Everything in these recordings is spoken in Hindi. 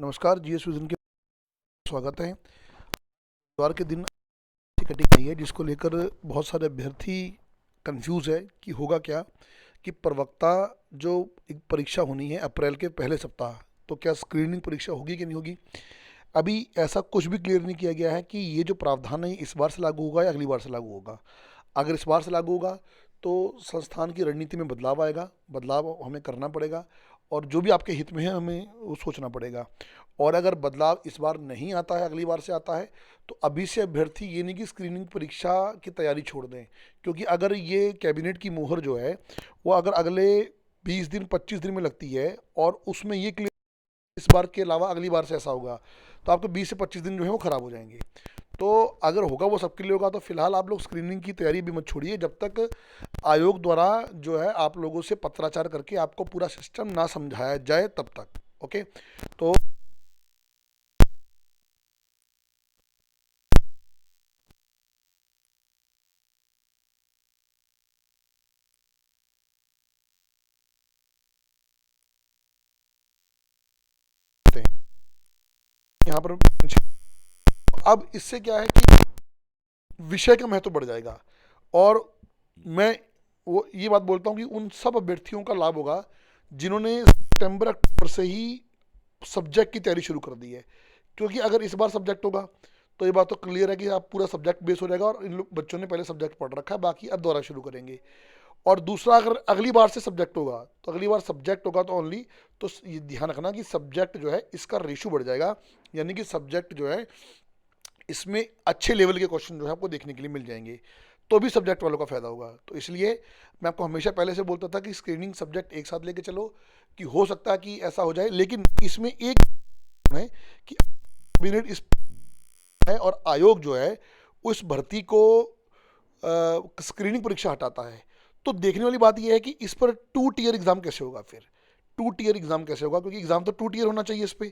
नमस्कार, जीएस विजन के स्वागत है। इतवार के दिन ऐसी कटिंग आई है जिसको लेकर बहुत सारे अभ्यर्थी कंफ्यूज है कि होगा क्या, कि प्रवक्ता जो एक परीक्षा होनी है अप्रैल के पहले सप्ताह, तो क्या स्क्रीनिंग परीक्षा होगी कि नहीं होगी। अभी ऐसा कुछ भी क्लियर नहीं किया गया है कि ये जो प्रावधान है इस बार से लागू होगा या अगली बार से लागू होगा। अगर इस बार से लागू होगा तो संस्थान की रणनीति में बदलाव आएगा, बदलाव हमें करना पड़ेगा और जो भी आपके हित में है हमें वो सोचना पड़ेगा। और अगर बदलाव इस बार नहीं आता है, अगली बार से आता है, तो अभी से अभ्यर्थी ये नहीं कि स्क्रीनिंग परीक्षा की तैयारी छोड़ दें, क्योंकि अगर ये कैबिनेट की मोहर जो है वो अगर अगले 20 दिन 25 दिन में लगती है और उसमें ये क्लियर इस बार के अलावा अगली बार से ऐसा होगा, तो आपके 20 से 25 दिन जो है वो ख़राब हो जाएंगे। तो अगर होगा वो सबके लिए होगा, तो फिलहाल आप लोग स्क्रीनिंग की तैयारी भी मत छोड़िए जब तक आयोग द्वारा जो है आप लोगों से पत्राचार करके आपको पूरा सिस्टम ना समझाया जाए तब तक। ओके, तो यहाँ पर अब इससे क्या है कि विषय का महत्व बढ़ जाएगा। और मैं वो ये बात बोलता हूँ कि उन सब अभ्यर्थियों का लाभ होगा जिन्होंने सितंबर अक्टूबर से ही सब्जेक्ट की तैयारी शुरू कर दी है, क्योंकि अगर इस बार सब्जेक्ट होगा तो ये बात तो क्लियर है कि आप पूरा सब्जेक्ट बेस हो जाएगा और इन लोग बच्चों ने पहले सब्जेक्ट पढ़ रखा है, बाकी अब दोबारा शुरू करेंगे। और दूसरा, अगर अगली बार से सब्जेक्ट होगा तो अगली बार सब्जेक्ट होगा तो ओनली, तो ये ध्यान रखना कि सब्जेक्ट जो है इसका रेशो बढ़ जाएगा, यानी कि सब्जेक्ट जो है इसमें अच्छे लेवल के क्वेश्चन जो है आपको देखने के लिए मिल जाएंगे, तो भी सब्जेक्ट वालों का फ़ायदा होगा। तो इसलिए मैं आपको हमेशा पहले से बोलता था कि स्क्रीनिंग सब्जेक्ट एक साथ लेके चलो, कि हो सकता है कि ऐसा हो जाए, लेकिन इसमें एक है कि कैबिनेट इस है और आयोग जो है उस भर्ती को स्क्रीनिंग परीक्षा हटाता है। तो देखने वाली बात यह है कि इस पर 2 टियर एग्ज़ाम कैसे होगा, फिर 2 टियर एग्ज़ाम कैसे होगा, क्योंकि एग्ज़ाम तो 2 टियर होना चाहिए इस पर।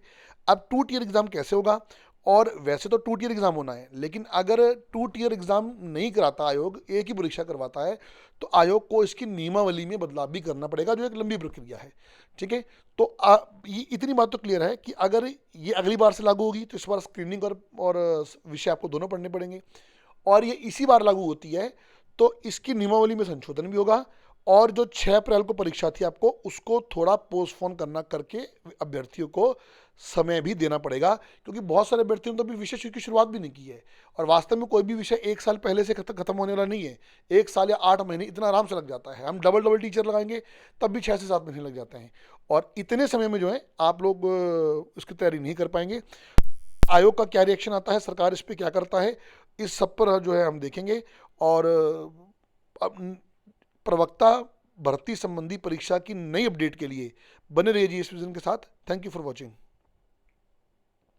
अब 2 टियर एग्ज़ाम कैसे होगा, और वैसे तो 2 टियर एग्ज़ाम होना है, लेकिन अगर 2 टियर एग्ज़ाम नहीं कराता आयोग, एक ही परीक्षा करवाता है, तो आयोग को इसकी नियमावली में बदलाव भी करना पड़ेगा, जो एक लंबी प्रक्रिया है। ठीक है, तो ये इतनी बात तो क्लियर है कि अगर ये अगली बार से लागू होगी तो इस बार स्क्रीनिंग और विषय आपको दोनों पढ़ने पड़ेंगे। और ये इसी बार लागू होती है तो इसकी नियमावली में संशोधन भी होगा, और जो 6 अप्रैल को परीक्षा थी आपको उसको थोड़ा पोस्टपोन करना करके अभ्यर्थियों को समय भी देना पड़ेगा, क्योंकि बहुत सारे अभ्यर्थियों ने तो अभी विषय की शुरुआत भी नहीं की है। और वास्तव में कोई भी विषय एक साल पहले से खत्म होने वाला नहीं है। 1 साल या 8 महीने इतना आराम से लग जाता है, हम डबल डबल टीचर लगाएंगे तब भी 6 से 7 महीने लग जाते हैं, और इतने समय में जो है आप लोग इसकी तैयारी नहीं कर पाएंगे। आयोग का क्या रिएक्शन आता है, सरकार इस पर क्या करता है, इस सब पर जो है हम देखेंगे। और अब प्रवक्ता भर्ती संबंधी परीक्षा की नई अपडेट के लिए बने रहिए जी इस विजन के साथ। Thank you for watching.